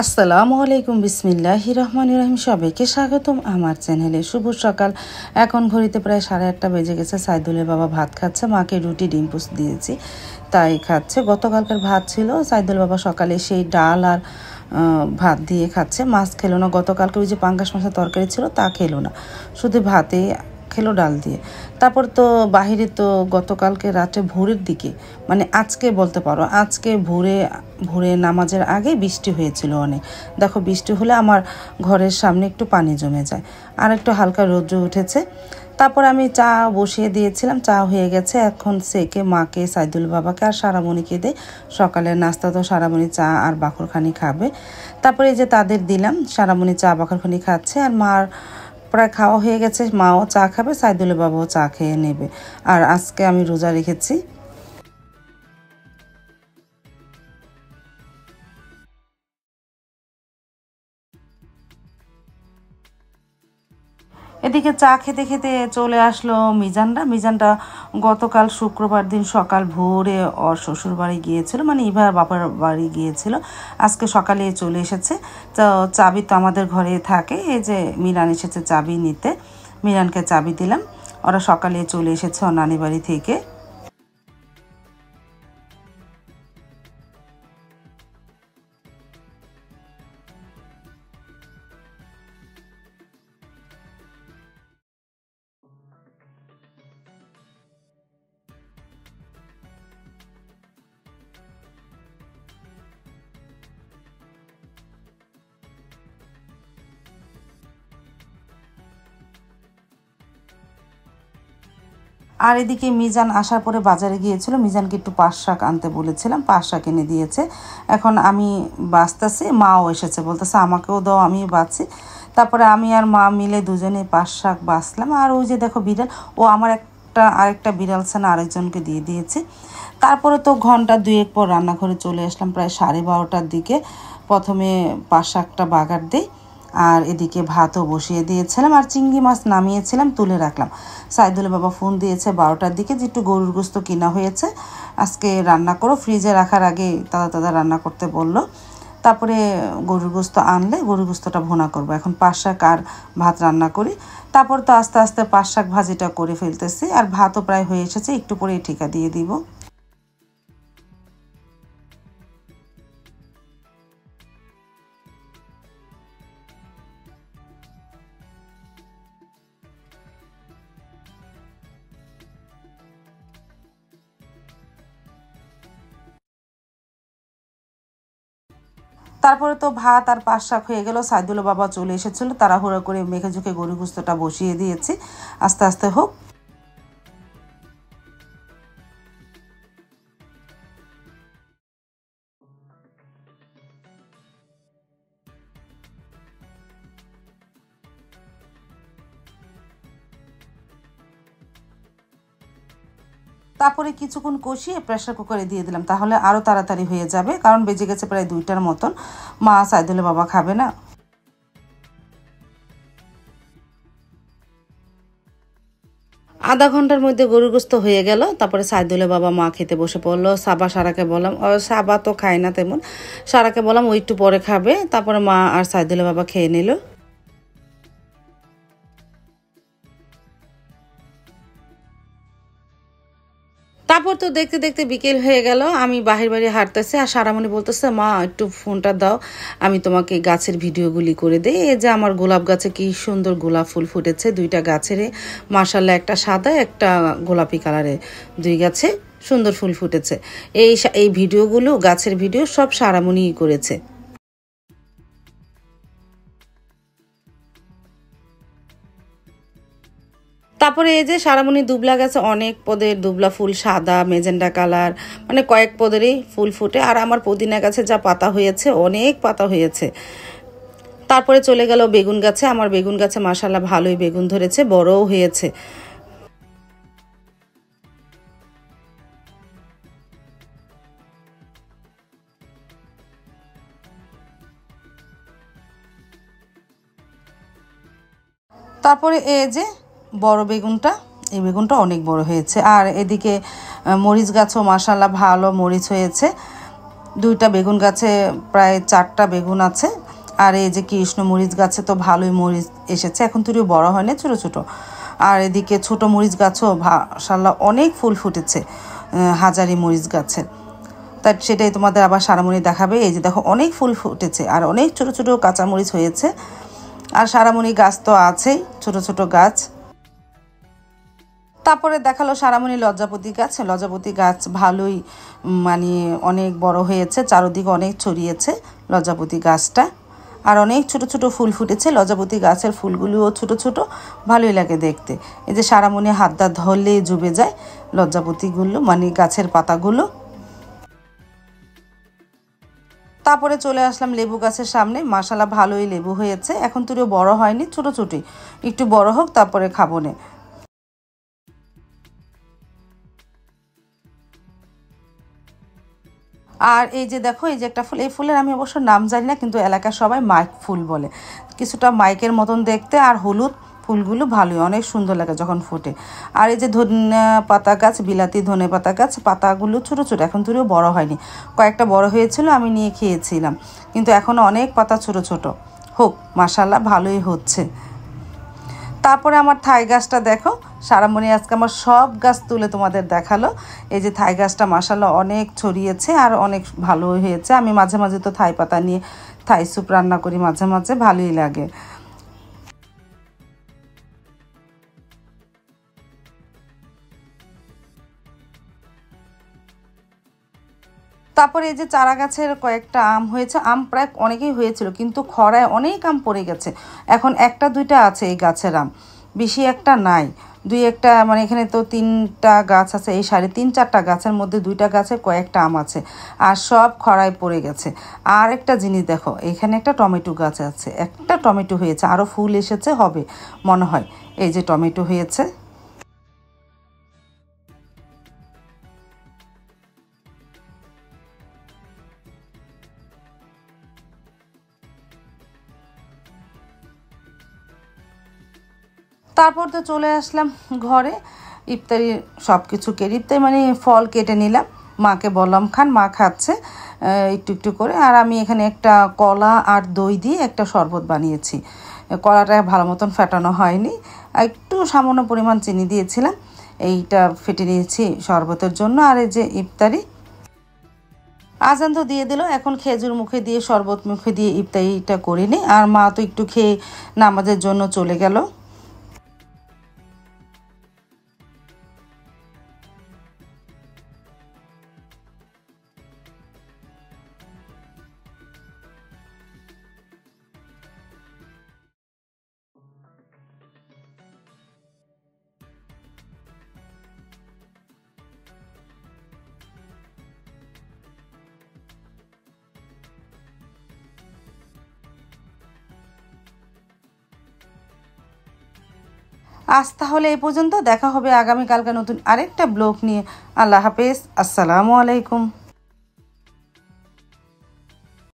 আসসালামু আলাইকুম, বিসমিল্লাহির রহমানির রহিম। সবাইকে স্বাগতম আমার চ্যানেলে। শুভ সকাল। এখন ঘড়িতে প্রায় 8:30 বেজে গেছে। সাইদুলের বাবা ভাত খাচ্ছে, মাকে রুটি ডিম পোস্ট দিয়েছি তাই খাচ্ছে। গতকালকার ভাত ছিল, সাইদুল বাবা সকালে সেই ডাল আর ভাত দিয়ে খাচ্ছে। মাছ খেলো না, গতকালকে ওই যে পাঙ্গাস মাছের তরকারি ছিল তা খেলো না, শুধু ভাতে খেলো ডাল দিয়ে। তারপর তো বাহিরে তো গতকালকে রাতে ভোরের দিকে, মানে আজকে বলতে পারো, আজকে ভোরে ভোরে নামাজের আগে বৃষ্টি হয়েছিল অনেক। দেখো, বৃষ্টি হলে আমার ঘরের সামনে একটু পানি জমে যায়, আর একটু হালকা রৌদ্র উঠেছে। তারপর আমি চা বসিয়ে দিয়েছিলাম, চা হয়ে গেছে। এখন সেকে মাকে, সাইদুল বাবাকে আর সারামণিকে দে। সকালের নাস্তা তো সারামণি চা আর বাকরখানি খাবে। তারপরে এই যে তাদের দিলাম, সারামণি চা বাকরখানি খাচ্ছে, আর মার প্রায় খাওয়া হয়ে গেছে। মাও চা খাবে, সাইদুলের বাবাও চা খেয়ে নেবে। আর আজকে আমি রোজা রেখেছি। এদিকে চা খেতে খেতে চলে আসলো মিজানটা গতকাল শুক্রবার দিন সকাল ভোরে ওর শ্বশুর বাড়ি গিয়েছিল, মানে ইভার বাবার বাড়ি গিয়েছিল। আজকে সকালে চলে এসেছে। তো চাবি তো আমাদের ঘরে থাকে, এই যে মিরান এসেছে চাবি নিতে, মিরানকে চাবি দিলাম। ওরা সকালে চলে এসেছে ওর নানি বাড়ি থেকে। আর এদিকে মিজান আসার পরে বাজারে গিয়েছিল, মিজানকে একটু পাট শাক আনতে বলেছিলাম, পাট শাক এনে দিয়েছে। এখন আমি বাছতেছি, মাও এসেছে, বলতেছে আমাকেও দাও, আমি বাছছি। তারপরে আমি আর মা মিলে দুজনে পাট শাক বাছলাম। আর ওই যে দেখো বিড়াল, ও আমার আরেকটা বিড়াল ছানা আরেকজনকে দিয়ে দিয়েছে। তারপরে তো ঘন্টা দুয়েক পর রান্নাঘরে চলে আসলাম, প্রায় 12:30টার দিকে। প্রথমে পাট শাকটা বাগার দিই, আর এদিকে ভাতও বসিয়ে দিয়েছিলাম, আর চিংড়ি মাছ নামিয়েছিলাম, তুলে রাখলাম। সাইদুলের বাবা ফোন দিয়েছে 12টার দিকে যে একটু গরুর গোস্ত কিনা হয়েছে, আজকে রান্না করো। ফ্রিজে রাখার আগে তাজা রান্না করতে বলল। তারপরে গরুর গোস্ত আনলে গরুর গোস্তটা ভুনা করবো। এখন পাট শাক আর ভাত রান্না করি। তারপর তো আস্তে আস্তে পাট শাক ভাজিটা করে ফেলতেছি, আর ভাতও প্রায় হয়ে এসেছে, একটু পরে ঠিকা দিয়ে দিব। তারপরে তো ভাত আর পাট শাক হয়ে গেল। সাইদুলের বাবা চলে এসেছিল, তাড়াহুড়ো করে মেখে ঝুঁকে গরু গোস্তটা বসিয়ে দিয়েছি, আস্তে আস্তে হোক। তারপরে কিছুক্ষণ কষিয়ে প্রেসার কুকারে দিয়ে দিলাম, তাহলে আরও তাড়াতাড়ি হয়ে যাবে, কারণ বেজে গেছে প্রায় 2টার মতন। মা সাইদুলের বাবা খাবে না। আধা ঘন্টার মধ্যে গরুর গোস্ত হয়ে গেল। তারপরে সাইদুলের বাবা মা খেতে বসে পড়লো। সারাকে বললাম, সাবা তো খায় না তেমন, সারাকে বললাম ও একটু পরে খাবে। তারপরে মা আর সাইদুলের বাবা খেয়ে নিল। তারপর তো দেখতে দেখতে বিকেল হয়ে গেল। আমি বাহির বাড়ি হাঁটতেছি, আর সারামণি বলতেছে মা একটু ফোনটা দাও, আমি তোমাকে গাছের ভিডিওগুলি করে দিই। এই যে আমার গোলাপ গাছে কি সুন্দর গোলাপ ফুল ফুটেছে, 2টা গাছেরে মাশাআল্লাহ, একটা সাদা একটা গোলাপি কালারে, 2 গাছে সুন্দর ফুল ফুটেছে। এই ভিডিওগুলো, গাছের ভিডিও সব সারামণিই করেছে। তারপরে এই যে সারামণি দুবলা গাছে অনেক পদের দুবলা ফুল, সাদা মেজেন্ডা কালার, মানে কয়েক পদেরই ফুল ফুটে। আর আমার পুদিনা গাছে যা পাতা হয়েছে, অনেক পাতা হয়েছে। তারপরে চলে গেল বেগুন গাছে। আমার বেগুন গাছে মাশাআল্লাহ ভালোই বেগুন ধরেছে, বড়ও হয়েছে। তারপরে এই যে বড় বেগুনটা, এই বেগুনটা অনেক বড় হয়েছে। আর এদিকে মরিচ গাছও মাশাআল্লাহ ভালো মরিচ হয়েছে। দুইটা বেগুন গাছে প্রায় 4টা বেগুন আছে। আর এই যে কৃষ্ণ মরিচ গাছে তো ভালোই মরিচ এসেছে, এখন তুইও বড় হয় না, ছোটো ছোটো। আর এদিকে ছোট মরিচ গাছও মাশাআল্লাহ অনেক ফুল ফুটেছে, হাজারি মরিচ গাছের। তাই সেটাই তোমাদের আবার সারামণি দেখাবে। এই যে দেখো অনেক ফুল ফুটেছে আর অনেক ছোট ছোট কাঁচামরিচ হয়েছে। আর সারামণি গাছ তো আছেই, ছোট ছোট গাছ। তারপরে দেখালো সারামণি লজ্জাপতি গাছ। লজ্জাপতি গাছ ভালোই মানে অনেক বড় হয়েছে, চারদিকে অনেক ছড়িয়েছে লজ্জাপতি গাছটা। আর অনেক ছোট ছোট ফুল ফুটেছে। লজ্জাপতি গাছের ফুলগুলিও ছোট ছোট, ভালোই লাগে দেখতে। এই যে সারামণি হাত ধরলেই ডুবে যায় লজ্জাপতিগুলো, মানে গাছের পাতাগুলো। তারপরে চলে আসলাম লেবু গাছের সামনে। মাশাআল্লাহ ভালোই লেবু হয়েছে, এখন তুইও বড় হয়নি, ছোট ছোটই, একটু বড় হোক তারপরে খাবো নে। আর এই যে দেখো, এই যে একটা ফুল, এই ফুলের আমি অবশ্য নাম জানি না, কিন্তু এলাকার সবাই মাইক ফুল বলে। কিছুটা মাইকের মতন দেখতে, আর হলুদ, ফুলগুলো ভালোই অনেক সুন্দর লাগে যখন ফোটে। আর এই যে ধনে পাতা গাছ, বিলাতি ধনে পাতা গাছ, পাতাগুলো ছোটো ছোটো, এখন তুইও বড় হয়নি। কয়েকটা বড় হয়েছিল, আমি নিয়ে খেয়েছিলাম, কিন্তু এখনও অনেক পাতা ছোটো ছোটো। হোক, মাশাআল্লাহ ভালোই হচ্ছে। তারপরে আমার থাই গাছটা দেখো, সারামণি আজকে আমার সব গাছ তুলে তোমাদের দেখালো। এই যে থাই গাছটা মাশাআল্লাহ অনেক ছড়িয়েছে আর অনেক ভালো হয়েছে। আমি মাঝে মাঝে তো থাই পাতা নিয়ে থাই স্যুপ রান্না করি, মাঝে মাঝে ভালোই লাগে। তারপরে এই যে চারা গাছের কয়েকটা আম হয়েছে, আম প্রায় অনেকেই হয়েছিল, কিন্তু খরায় অনেক আম পড়ে গেছে। এখন একটা দুইটা আছে এই গাছের আম, বেশি একটা নাই। দুই একটা, মানে এখানে তো 3টা গাছ আছে, এই 3.5-4টা গাছের মধ্যে 2টা গাছে কয়েকটা আম আছে, আর সব খরায় পড়ে গেছে। আর একটা জিনিস দেখো, এখানে একটা টমেটো গাছ আছে, একটা টমেটো হয়েছে, আরও ফুল এসেছে, হবে মনে হয়। এই যে টমেটো হয়েছে। তারপর তো চলে আসলাম ঘরে, ইফতারি সব কিছু কেটে, ইফতারি মানে ফল কেটে নিলাম, মাকে বললাম খান, মা খাচ্ছে একটু একটু করে। আর আমি এখানে একটা কলা আর দই দিয়ে একটা শরবত বানিয়েছি। কলাটা ভালো মতন ফেটানো হয়নি, আর একটু সামান্য পরিমাণ চিনি দিয়েছিলাম, এইটা ফেটে নিয়েছি শরবতের জন্য। আর এই যে ইফতারি, আজান তো দিয়ে দিল, এখন খেজুর মুখে দিয়ে শরবত মুখে দিয়ে ইফতারিটা করে নিই। আর মা তো একটু খেয়ে নামাজের জন্য চলে গেল। আজ তাহলে এই পর্যন্ত, দেখা হবে আগামীকালকে নতুন আরেকটা ব্লগ নিয়ে। আল্লাহ হাফেজ, আসসালামু আলাইকুম।